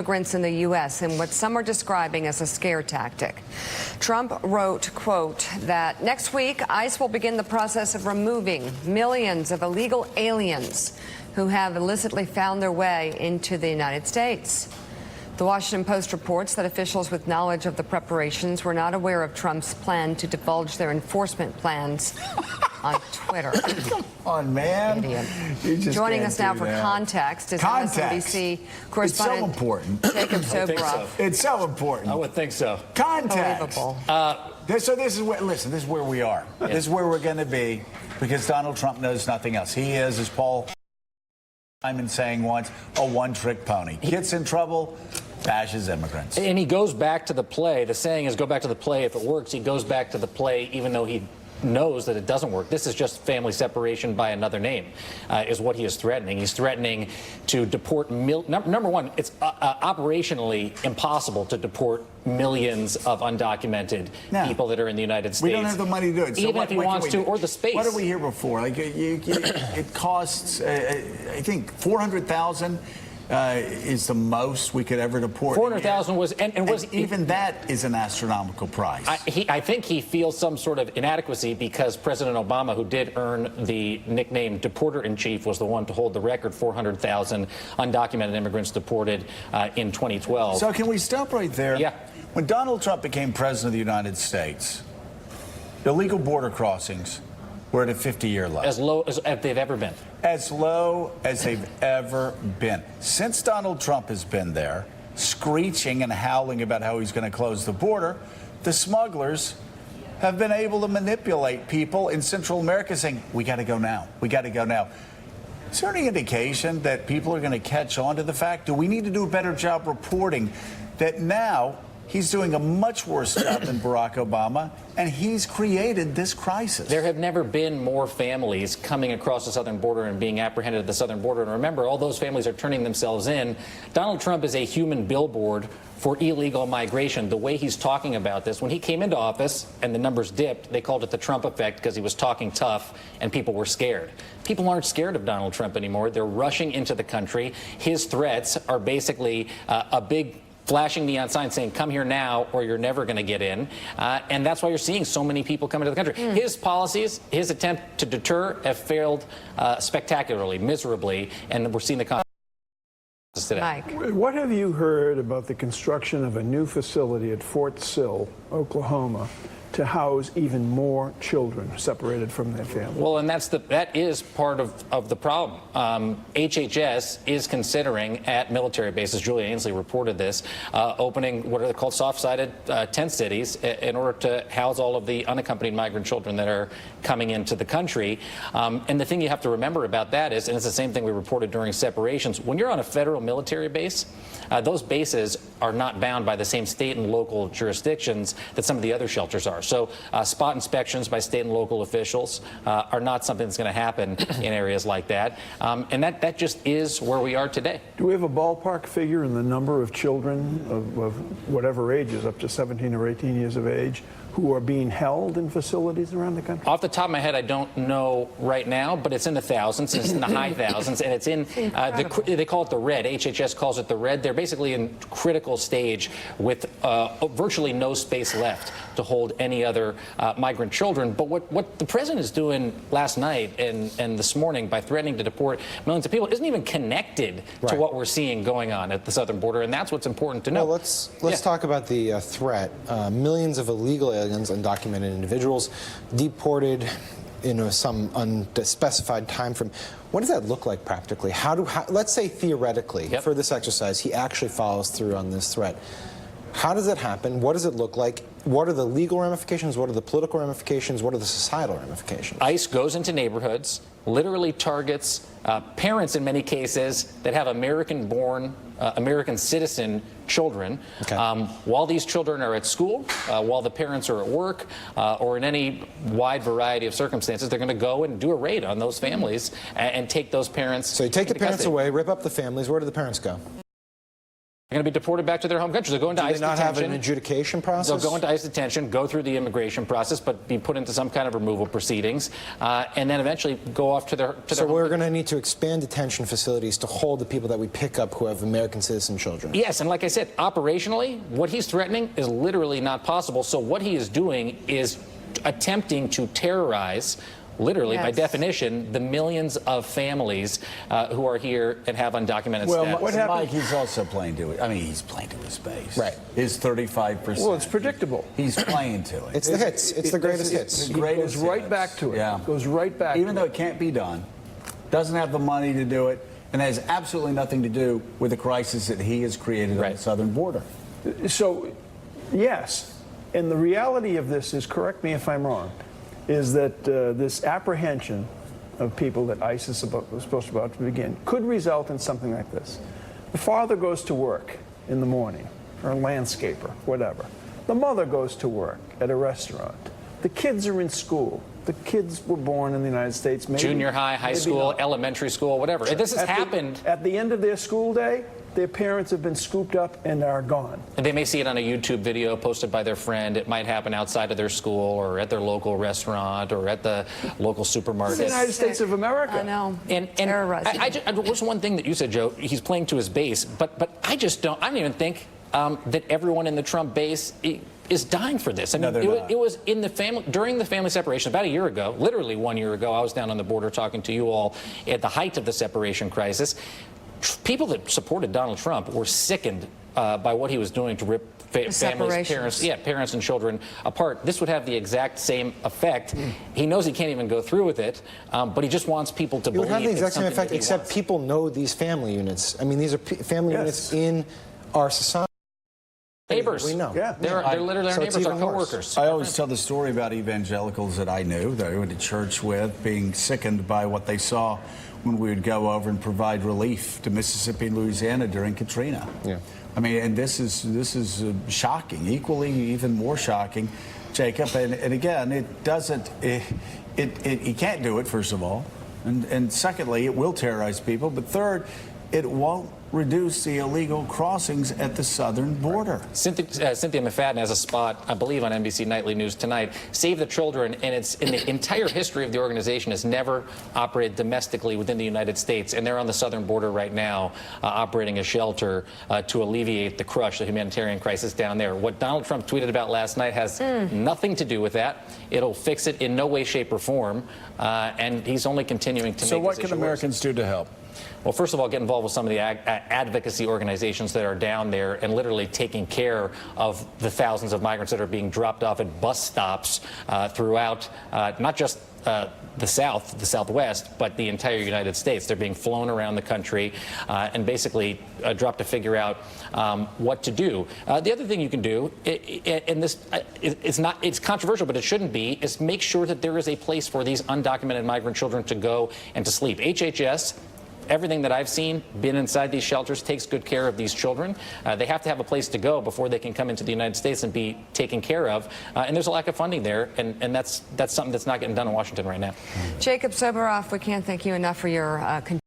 Immigrants in the U.S. in what some are describing as a scare tactic. Trump wrote, quote, that next week ICE will begin the process of removing millions of illegal aliens who have illicitly found their way into the United States. The Washington Post reports that officials with knowledge of the preparations were not aware of Trump's plan to divulge their enforcement plans on Twitter. Come on, man. Joining us now for context is MSNBC correspondent. It's so important. Jacob Soboroff. It's so important. I would think so. Context. Unbelievable. So this is where, listen, this is where we are. Yeah. This is where we're going to be because Donald Trump knows nothing else. He is, as Paul Simon saying once, a one-trick pony. Gets in trouble, bashes immigrants. And he goes back to the play. The saying is go back to the play. If it works, he goes back to the play even though he knows that it doesn't work. This is just family separation by another name, is what he is threatening. He's threatening to deport number one, it's operationally impossible to deport millions of undocumented people that are in the United States. We don't have the money to do it. So even if he wants to, or the space. What did we hear before? Like it costs, I think, 400,000. Is the most we could ever deport. 400,000 was, and even that is an astronomical price. I think he feels some sort of inadequacy because President Obama, who did earn the nickname Deporter-in-Chief, was the one to hold the record 400,000 undocumented immigrants deported in 2012. So can we stop right there? Yeah. When Donald Trump became president of the United States, illegal border crossings were at a 50-year low. As low as they've ever been. As low as they've ever been. Since Donald Trump has been there, screeching and howling about how he's going to close the border, the smugglers have been able to manipulate people in Central America saying, we got to go now. We got to go now. Is there any indication that people are going to catch on to the fact? Do we need to do a better job reporting that now he's doing a much worse job than Barack Obama, and he's created this crisis? There have never been more families coming across the southern border and being apprehended at the southern border. And remember, all those families are turning themselves in. Donald Trump is a human billboard for illegal migration. The way he's talking about this, when he came into office and the numbers dipped, they called it the Trump effect because he was talking tough and people were scared. People aren't scared of Donald Trump anymore. They're rushing into the country. His threats are basically a big flashing neon sign saying, come here now or you're never going to get in. And that's why you're seeing so many people come into the country. His policies, his attempt to deter have failed spectacularly, miserably, and we're seeing the consequences today. Mike. What have you heard about the construction of a new facility at Fort Sill, Oklahoma, to house even more children separated from their family? Well, and that is part of the problem. HHS is considering at military bases, Julia Ainsley reported this, opening what are called soft-sided tent cities in order to house all of the unaccompanied migrant children that are coming into the country. And the thing you have to remember about that is, and it's the same thing we reported during separations, when you're on a federal military base, those bases are not bound by the same state and local jurisdictions that some of the other shelters are. So spot inspections by state and local officials are not something that's going to happen in areas like that. And that just is where we are today. Do we have a ballpark figure in the number of children of whatever ages, up to 17 or 18 years of age, who are being held in facilities around the country? Off the top of my head, I don't know right now, but it's in the thousands, it's in the high thousands, and it's in, they call it the red. HHS calls it the red. They're basically in critical stage with virtually no space left to hold any other migrant children. But what the president is doing last night and this morning by threatening to deport millions of people isn't even connected to what we're seeing going on at the southern border, and that's what's important to know. Well, let's talk about the threat. Millions of illegal aliens, undocumented individuals, deported in some unspecified time frame. What does that look like practically? Let's say theoretically, for this exercise, he actually follows through on this threat. How does it happen? What does it look like? What are the legal ramifications? What are the political ramifications? What are the societal ramifications? ICE goes into neighborhoods, literally targets parents in many cases that have American-born, American citizen children. While these children are at school, while the parents are at work, or in any wide variety of circumstances, they're going to go and do a raid on those families and take those parents. So you take the parents away, rip up the families. Where do the parents go? They're going to be deported back to their home countries. They'll go into Do they ICE not have detention. an adjudication process? They'll go into ICE detention, go through the immigration process, but be put into some kind of removal proceedings, and then eventually go off to their So home we're country. going to need to expand detention facilities to hold the people that we pick up who have American citizen children. Yes, and like I said, operationally, what he's threatening is literally not possible. So what he is doing is attempting to terrorize, literally by Yes. definition, the millions of families who are here and have undocumented Well, status. what Mike, he's also playing to it. I mean, he's playing to his base. Right. His 35%. Well, it's predictable. He's playing to it. It's the hits. It's the greatest hits. The He greatest goes right hits. back to it. Yeah. Goes right back Even to though it. it can't be done, doesn't have the money to do it, and has absolutely nothing to do with the crisis that he has created on Right. the southern border. So, yes, and the reality of this is, correct me if I'm wrong, is that this apprehension of people that ICE is supposed to about to begin could result in something like this. The father goes to work in the morning, or a landscaper, whatever. The mother goes to work at a restaurant. The kids are in school. The kids were born in the United States. Maybe, Junior high, high maybe school, not. elementary school, whatever. This has happened. At the end of their school day, their parents have been scooped up and are gone. And they may see it on a YouTube video posted by their friend. It might happen outside of their school or at their local restaurant or at the local supermarket. It's the United States of America. I know. And Terrorizing. was one thing that you said, Joe. He's playing to his base, but I just don't. I don't even think that everyone in the Trump base is dying for this. I mean, No, they're not. it was in the family during the family separation about a year ago, literally 1 year ago. I was down on the border talking to you all at the height of the separation crisis. People that supported Donald Trump were sickened by what he was doing to rip families, separations. parents and children apart. This would have the exact same effect. He knows he can't even go through with it, but he just wants people to It would believe have the it's exact same something effect, that he except wants. people know these family units. I mean, these are family Yes. units in our society. Neighbors. We know. Yeah. They're literally our So it's neighbors, our even worse. coworkers. I always tell the story about evangelicals that I knew, that I went to church with, being sickened by what they saw when we would go over and provide relief to Mississippi and Louisiana during Katrina. Yeah. I mean, and this is shocking, equally even more shocking, Jacob. And again, it doesn't, he can't do it, first of all. And secondly, it will terrorize people. But third, it won't reduce the illegal crossings at the southern border. Cynthia McFadden has a spot, I believe, on NBC Nightly News tonight. Save the Children, and it's in the entire history of the organization, has never operated domestically within the United States, and they're on the southern border right now, operating a shelter to alleviate the crush, the humanitarian crisis down there. What Donald Trump tweeted about last night has nothing to do with that. It'll fix it in no way, shape, or form, and he's only continuing to So make what this can issue worse. Americans do to help? Well, first of all, get involved with some of the advocacy organizations that are down there and literally taking care of the thousands of migrants that are being dropped off at bus stops throughout not just the South, the Southwest, but the entire United States. They're being flown around the country and basically dropped to figure out what to do. The other thing you can do, and this it's controversial, but it shouldn't be, is make sure that there is a place for these undocumented migrant children to go and to sleep. HHS, everything that I've seen, been inside these shelters, takes good care of these children. They have to have a place to go before they can come into the United States and be taken care of. And there's a lack of funding there, and that's something that's not getting done in Washington right now. Jacob Soboroff, we can't thank you enough for your